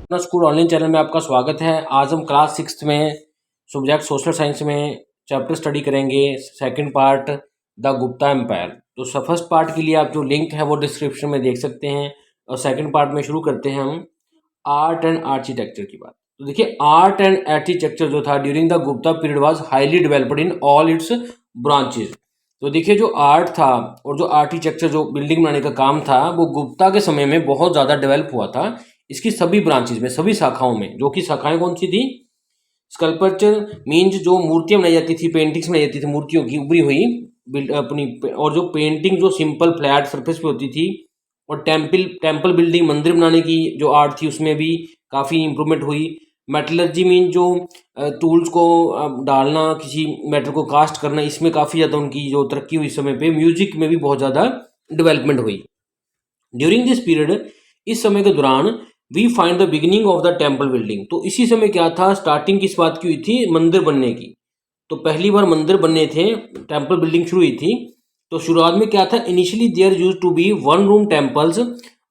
अपना school online channel में आपका स्वागत है। आज हम क्लास 6th में सब्जेक्ट सोशल साइंस में चैप्टर स्टडी करेंगे। Second part the Gupta empire. तो फर्स्ट पार्ट के लिए आप जो लिंक है वो डिस्क्रिप्शन में देख सकते हैं और सेकंड पार्ट में शुरू करते हैं हम आर्ट एंड आर्किटेक्चर की बात। तो देखिए, आर्ट एंड आर्किटेक्चर जो था during the Gupta period was highly developed in all it's branches. तो देखिए, जो आर्ट था और जो आर्किटेक्चर जो बिल्डिंग बनाने का काम था वो गुप्ता के समय में बहुत ज़्यादा डेवलप हुआ था। इसकी सभी ब्रांचेज में, सभी शाखाओं में, जो कि शाखाएं कौन सी थी? स्कल्पचर मीन्स जो मूर्तियां बनाई जाती थी, पेंटिंग्स बनाई जाती थी मूर्तियों की उभरी हुई अपनी, और जो पेंटिंग जो सिंपल फ्लैट सरफेस पे होती थी, और टेम्पल बिल्डिंग मंदिर बनाने की जो आर्ट थी उसमें भी काफ़ी इंप्रूवमेंट हुई। मेटलर्जी मीन जो टूल्स को डालना, किसी मेटल को कास्ट करना, इसमें काफ़ी ज़्यादा उनकी जो तरक्की हुई इस समय पे। म्यूजिक में भी बहुत ज़्यादा डेवलपमेंट हुई ड्यूरिंग दिस पीरियड। इस समय के दौरान we find the beginning of the temple building. तो इसी समय क्या था, स्टार्टिंग किस बात की हुई थी? मंदिर बनने की। तो पहली बार मंदिर बनने थे, टेम्पल बिल्डिंग शुरू हुई थी। तो शुरुआत में क्या था? Initially there used to be one room temples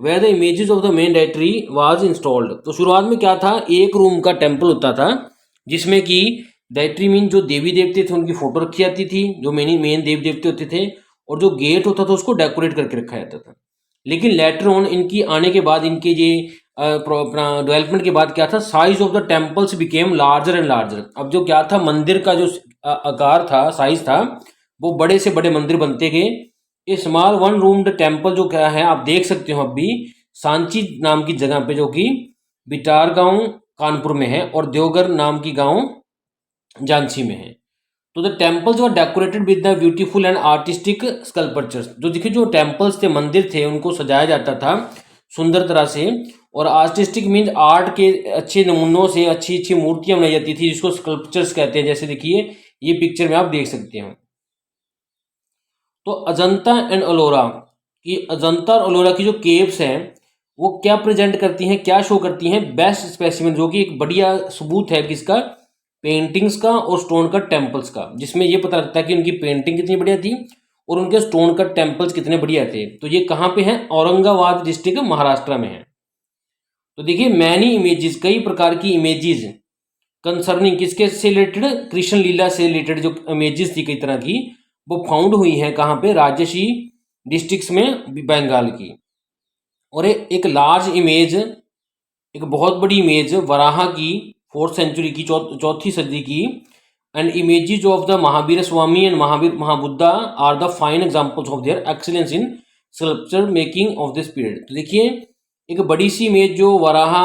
where the images of the main deity was installed. तो शुरुआत में क्या था? एक रूम का टेम्पल होता था जिसमें कि डायट्री मीन जो देवी देवते थे उनकी फोटो रखी जाती थी, जो मेन देवी देवते होते थे, और जो गेट होता था उसको डेकोरेट करके रखा जाता था। लेकिन लेटर ऑन इनकी आने के बाद, इनके ये अपना डेवलपमेंट के बाद क्या था? Size of the temples became larger and larger. अब जो क्या था, मंदिर का जो आकार था, साइज था, वो बड़े से बड़े मंदिर बनते गए। ये स्मॉल वन रूम्ड टेम्पल जो क्या है, आप देख सकते हो अभी सांची नाम की जगह पे, जो कि बिटार गांव कानपुर में है, और देवगर नाम की गांव झांसी में है। तो the temples were decorated with the beautiful and artistic sculptures. जो देखिए, जो टेम्पल्स थे, मंदिर थे, उनको सजाया जाता था सुंदर तरह से, और आर्टिस्टिक मीन्स आर्ट के अच्छे नमूनों से अच्छी अच्छी मूर्तियां बनाई जाती थी, जिसको स्कल्पचर्स कहते हैं। जैसे देखिए, ये पिक्चर में आप देख सकते हो। तो अजंता एंड अलोरा की, अजंता और अलोरा की जो केव्स हैं वो क्या प्रेजेंट करती हैं, क्या शो करती हैं? बेस्ट स्पेसिमेन, जो कि एक बढ़िया सबूत है किसका? पेंटिंग्स का और स्टोन कट टेम्पल्स का, जिसमें ये पता लगता है कि उनकी पेंटिंग कितनी बढ़िया थी और उनके स्टोन कट टेम्पल्स कितने बढ़िया थे। तो ये कहाँ पे है? औरंगाबाद डिस्ट्रिक्ट महाराष्ट्र में है। तो देखिए, मैनी इमेजेस, कई प्रकार की इमेजेस कंसर्निंग किसके से रिलेटेड? कृष्ण लीला से रिलेटेड जो इमेजेस थी कई तरह की, वो फाउंड हुई हैं कहाँ पे? राजशी डिस्ट्रिक्ट्स में बंगाल की। और एक लार्ज इमेज, एक बहुत बड़ी इमेज वराहा की, 4th सेंचुरी की, चौथी सदी की, and images of the Mahavir Swami and Mahavir Mahabuddha are the fine examples of their excellence in sculpture making of this period. तो देखिए, एक बड़ी सी इमेज जो वराहा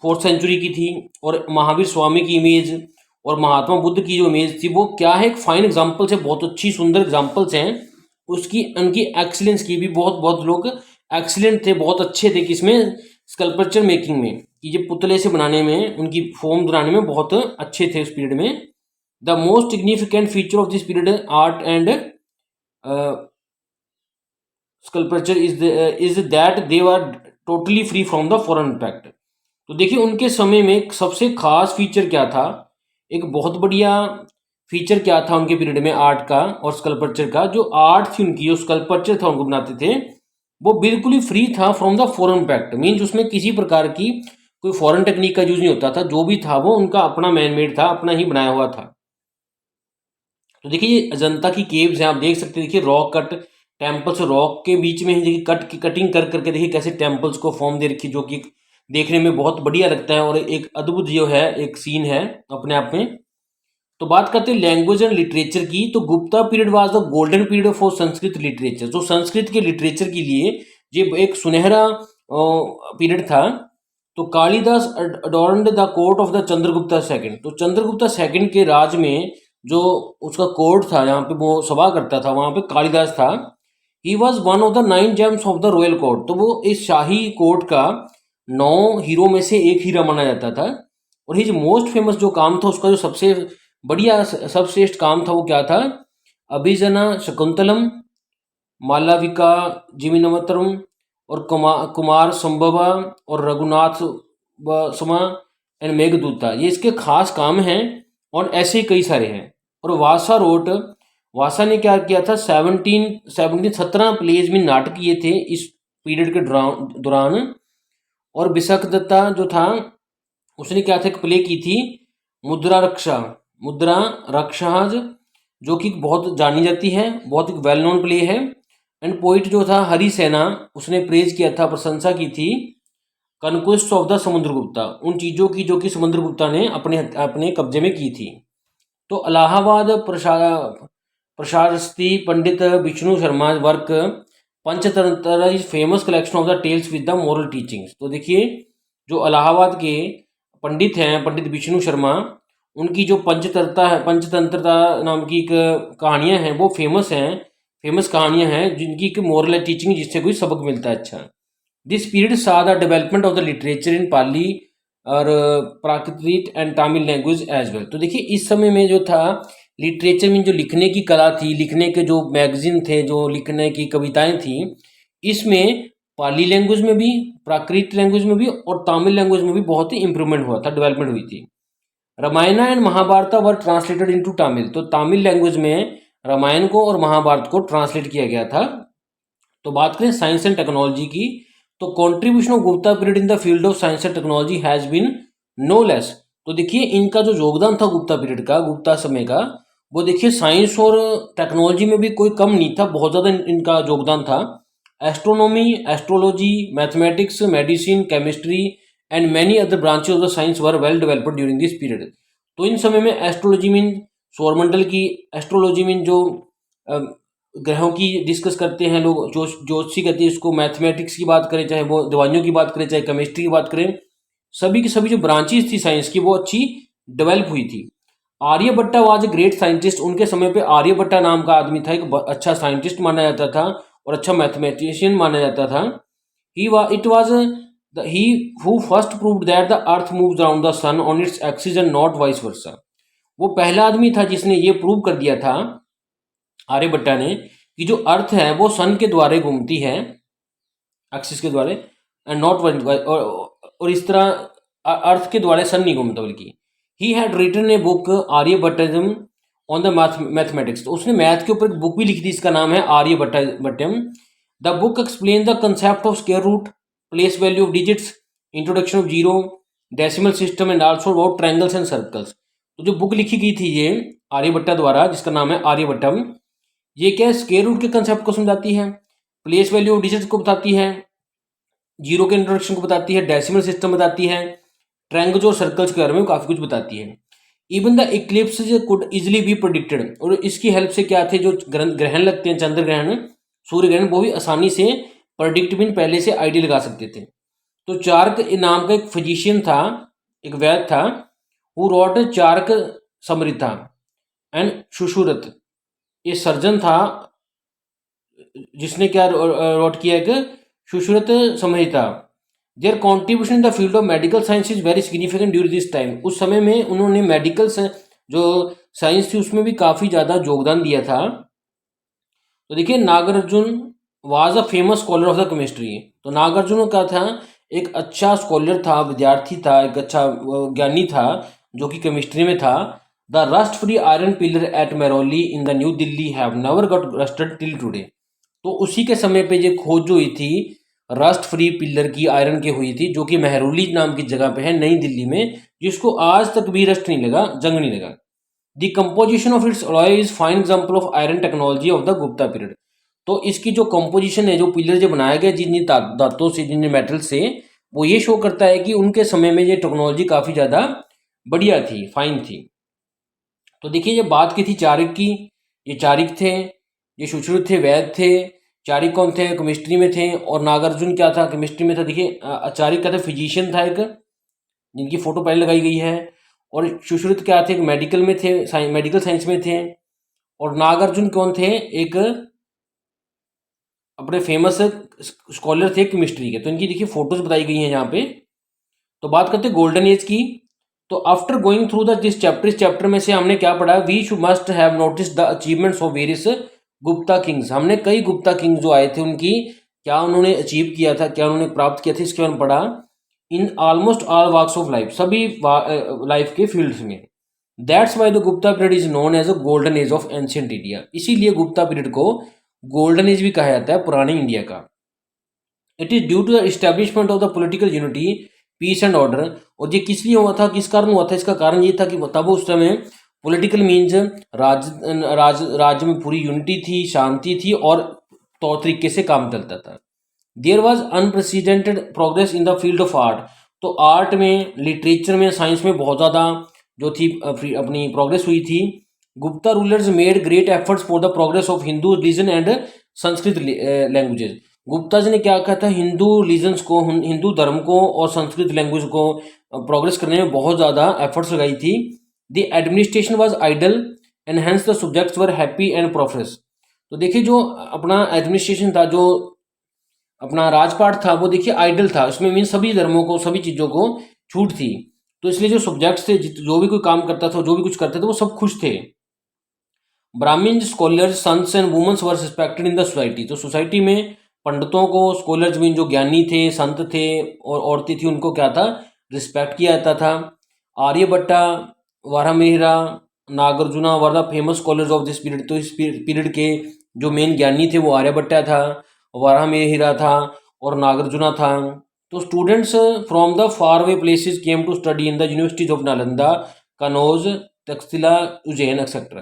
4th सेंचुरी की थी, और महावीर स्वामी की इमेज, और महात्मा बुद्ध की जो इमेज थी, वो क्या है? एक फाइन एग्जाम्पल्स है, बहुत अच्छी सुंदर एग्जाम्पल्स हैं उसकी। उनकी एक्सीलेंस की भी, बहुत बहुत लोग एक्सीलेंट थे, बहुत अच्छे थे किसमें? स्कल्पचर मेकिंग में, कि ये पुतले से बनाने में, उनकी फॉर्म बनाने में बहुत अच्छे थे उस पीरियड में। The most significant feature of this period art and sculpture is that they are totally free from the foreign impact. तो देखिए, उनके समय में सबसे खास फीचर क्या था? एक बहुत बढ़िया फीचर क्या था उनके पीरियड में आर्ट का और स्कल्पचर का? जो आर्ट थी उनकी, जो स्कल्पचर था उनको बनाते थे, वो बिल्कुल ही फ्री था from the foreign impact. Means उसमें किसी प्रकार की कोई फॉरेन टेक्निक का यूज नहीं होता था, जो भी था वो उनका अपना मैन मेड था, अपना ही बनाया हुआ था। तो देखिए, ये अजंता की केव्स हैं, आप देख सकते हैं। देखिए, रॉक कट टेम्पल्स, रॉक के बीच में ही देखिए कटिंग कर करके देखिए कैसे टेम्पल्स को फॉर्म दे रखी, जो कि देखने में बहुत बढ़िया लगता है, और एक अद्भुत जो है एक सीन है अपने आप में। तो बात करते हैं लैंग्वेज एंड लिटरेचर की। तो Gupta period was the golden period for Sanskrit literature. जो संस्कृत के लिटरेचर के लिए ये एक सुनहरा पीरियड था। तो Kalidas adorned the court of the Chandragupta second. तो चंद्रगुप्ता सेकंड के राज में जो उसका कोर्ट था, जहाँ पे वो सभा करता था, वहाँ पे कालिदास था। He was one of the 9 James of the royal court. तो वो इस शाही कोर्ट का 9 हीरो में से एक हीरा माना जाता था। और हिज मोस्ट फेमस जो काम था, उसका जो सबसे बढ़िया सर्वश्रेष्ठ काम था, वो क्या था? अभिजना शकुंतलम, मालविका जीवनमतरम, और कुमार संभवा, और रघुनाथ समा, एंड मेघदूता, ये इसके खास काम हैं। और ऐसे ही कई सारे हैं। और वासा रोट, वासा ने क्या किया था? 17 प्लेज में नाटक किए थे इस पीरियड के दौरान। और विशाखदत्ता जो था उसने क्या था प्ले की थी मुद्रा रक्षा, मुद्रा रक्षाज, जो कि बहुत जानी जाती है, बहुत एक वेल नोन प्ले है। एंड पोइट जो था हरि सेना, उसने प्रेज किया था, प्रशंसा की थी कनक्वेस्ट ऑफ द समुद्रगुप्ता, उन चीज़ों की जो कि समुद्रगुप्ता ने अपने अपने कब्जे में की थी। तो Allahabad Prashasti Pandit Vishnu Sharma work Panchatantra is famous collection of the tales with the moral teachings. तो देखिए जो इलाहाबाद के पंडित हैं, पंडित विष्णु शर्मा, उनकी जो पंचतंत्रता नाम की एक कहानियाँ हैं वो फेमस कहानियाँ हैं जिनकी एक मोरल टीचिंग, जिससे कोई सबक मिलता है। अच्छा, this period saw the development of the literature in Pali और Prakrit and Tamil language as well. तो देखिए इस समय में जो था लिटरेचर में जो लिखने की कला थी, लिखने के जो मैगजीन थे, जो लिखने की कविताएं थी, इसमें पाली लैंग्वेज में भी, प्राकृत लैंग्वेज में भी और तमिल लैंग्वेज में भी बहुत ही इंप्रूवमेंट हुआ था, डेवलपमेंट हुई थी। Ramayana and Mahabharata were translated into Tamil. तो तमिल लैंग्वेज में रामायण को और महाभारत को ट्रांसलेट किया गया था। तो बात करें साइंस एंड टेक्नोलॉजी की, तो contribution of Gupta period in the field of science and technology has been no less. तो देखिए इनका जो योगदान था गुप्ता पीरियड का, गुप्ता समय का, वो देखिए साइंस और टेक्नोलॉजी में भी कोई कम नहीं था, बहुत ज़्यादा इनका योगदान था। Astronomy, astrology, mathematics, medicine, chemistry and many other branches of the science were well developed during this period. तो इन समय में एस्ट्रोलॉजी मीन सौरमंडल की, एस्ट्रोलॉजी मीन जो ग्रहों की डिस्कस करते हैं लोग, ज्योतिषी कहते हैं इसको, मैथमेटिक्स की बात करें, चाहे वो दवाइयों की बात करें, चाहे केमिस्ट्री की बात करें, सभी की सभी जो ब्रांचेस थी साइंस की वो अच्छी डेवलप हुई थी। Aryabhata was a great scientist. उनके समय पे आर्यभट्टा नाम का आदमी था, एक अच्छा साइंटिस्ट माना जाता था और अच्छा मैथमेटिशियन माना जाता था। It was he who first proved that the earth moves around the sun on its axis and not vice versa. वो पहला आदमी था जिसने ये प्रूव कर दिया था, आर्यभट्टा ने, कि जो अर्थ है वो सन के द्वारा घूमती है, एक्सिस के द्वारा, एंड नॉट, और इस तरह अर्थ के द्वारा सन नहीं घूमता, बल्कि he had written a book Aryabhatiya on the mathematics. तो उसने मैथ के ऊपर एक बुक भी लिखी थी, इसका नाम है Aryabhattam. The book explain the concept of square root, place value of digits, introduction of zero, decimal system and also about triangles and circles. तो जो बुक लिखी गई थी ये आर्यभट्टा द्वारा, जिसका नाम है आर्यभट्टम, ये क्या है, स्क्वायर रूट के कंसेप्ट को समझाती है, प्लेस वैल्यू ऑफ डिजिट्स को बताती है, जीरो के इंट्रोडक्शन को बताती है, डेसिमल सिस्टम बताती है, ट्रायंगल्स और सर्कल्स के बारे में काफ़ी कुछ बताती है। Even the Eclipse could easily be predicted, और इसकी हेल्प से क्या थे, जो ग्रहण लगते हैं, चंद्र ग्रहण, सूर्य ग्रहण, वो भी आसानी से प्रोडिक्ट भी पहले से आइडिया लगा सकते थे। तो चार्क नाम का एक फिजिशियन था, एक वैद्य था, who wrote Charak Samhita and Sushruta, ये सर्जन था जिसने क्या रॉट किया, एक Sushruta Samhita. Their contribution in the field of medical science is very significant during this time. उस समय में उन्होंने मेडिकल जो साइंस थी उसमें भी काफ़ी ज़्यादा योगदान दिया था। तो देखिए Nagarjuna was a famous scholar of the chemistry. तो नागार्जुन का था एक अच्छा स्कॉलर था, विद्यार्थी था, एक अच्छा ज्ञानी था जो कि केमिस्ट्री में था। The rust free iron pillar at Mehrauli in the new Delhi have never got rusted till today. तो उसी के समय पे ये खोज जो हुई थी रस्ट फ्री पिलर की, आयरन की हुई थी, जो कि मेहरोली नाम की जगह पे है नई दिल्ली में, जिसको आज तक भी रस्ट नहीं लगा, जंग नहीं लगा। The composition of its alloy is fine example of iron technology of the Gupta period. तो इसकी जो कंपोजिशन है, जो पिलर जो बनाया गया जिन जिन धातुओं से, जिन मेटल से, वो ये शो करता है कि उनके समय में ये टेक्नोलॉजी काफ़ी ज़्यादा बढ़िया थी, फाइन थी। तो देखिए ये बात की थी चारिक की, ये चारिक थे, ये सुश्रुत थे, वैद्य थे। चारिक कौन थे, केमिस्ट्री में थे, और नागार्जुन क्या था, केमिस्ट्री में था। देखिए चारिक क्या था, फिजिशियन था एक, जिनकी फोटो पहले लगाई गई है। और सुश्रुत क्या थे, एक मेडिकल में थे, मेडिकल साइंस में थे। और नागार्जुन कौन थे, एक अपने फेमस स्कॉलर थे केमिस्ट्री के। तो इनकी देखिए फोटोज बताई गई हैं यहाँ पे। तो बात करते हैं गोल्डन एज की। तो after going through this chapter, इस चैप्टर में से हमने क्या पढ़ा, we should must have notice the achievements of various Gupta kings. हमने कई गुप्ता किंग्स जो आए थे उनकी क्या उन्होंने अचीव किया था, क्या उन्होंने प्राप्त किया था, इसके बारे में पढ़ा। In almost all walks of life, सभी लाइफ के फील्ड्स में। That's why the Gupta period is known as a golden age of ancient India. इसीलिए गुप्ता पीरियड को गोल्डन एज भी कहा जाता है पुराने इंडिया का। It is due to the establishment of the political unity, peace and order. और ये किस लिए हुआ था, किस कारण हुआ था, इसका कारण ये था कि तब उस समय पॉलिटिकल मीन्स राज्य में पूरी यूनिटी थी, शांति थी और तौर तरीके से काम चलता था। There was unprecedented progress in the field of art. तो आर्ट में, लिटरेचर में, साइंस में बहुत ज़्यादा जो थी अपनी प्रोग्रेस हुई थी। Gupta rulers made great efforts for the progress of Hindu religion and Sanskrit languages. Gupta ji ने क्या कहा था, हिंदू रिलीजन्स को, हिंदू धर्म को और संस्कृत लैंग्वेज को प्रोग्रेस करने में बहुत ज़्यादा एफर्ट्स लगाई थी। The administration was ideal and hence the subjects were happy and prosperous. तो देखिए जो अपना एडमिनिस्ट्रेशन था, जो अपना राजपाट था, वो देखिए आइडल था। इसमें मीन सभी धर्मों को, सभी चीज़ों को छूट थी। तो इसलिए जो सब्जेक्ट्स थे, जो भी कोई काम करता था, जो भी कुछ करते थे, वो सब खुश थे। Brahmin scholars, sons and womens were respected in the society. तो सोसाइटी में पंडितों को, स्कॉलर्स मीन जो ज्ञानी थे, संत थे और औरतें थी, उनको क्या था, रिस्पेक्ट किया जाता था। Aryabhatta, Varahamihira, Nagarjuna were the famous scholars of this period. तो इस पीरियड के जो मेन ज्ञानी थे वो आर्यभट्टा था, वारामिहिरा था और नागार्जुना था। तो students from the far away places came to study in the universities of Nalanda, Kannauj, Taxila, Ujjain etcetera.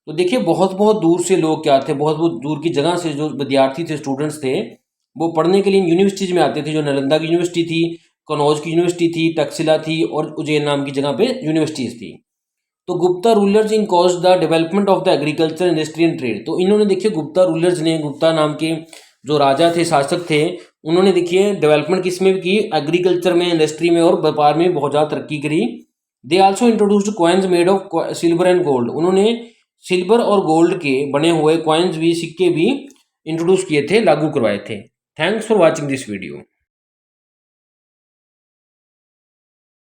तो देखिए बहुत बहुत दूर से लोग क्या थे, बहुत बहुत दूर की जगह से जो विद्यार्थी थे, स्टूडेंट्स थे, वो पढ़ने के लिए यूनिवर्सिटीज में आते थे। जो नालंदा की यूनिवर्सिटी थी, कनौज की यूनिवर्सिटी थी, तक्षशिला थी और उज्जैन नाम की जगह पे यूनिवर्सिटीज थी। तो Gupta rulers in cause the development of the agriculture, industry and trade. तो इन्होंने देखिए, गुप्ता रूलर्स ने, गुप्ता नाम के जो राजा थे, शासक थे, उन्होंने देखिए डेवलपमेंट किस में की, एग्रीकल्चर में, इंडस्ट्री में और व्यापार में बहुत ज़्यादा तरक्की करी। They also introduced coins made of silver and gold. उन्होंने सिल्वर और गोल्ड के बने हुए कॉइन्स भी, सिक्के भी इंट्रोड्यूस किए थे, लागू करवाए थे। Thanks for watching this video.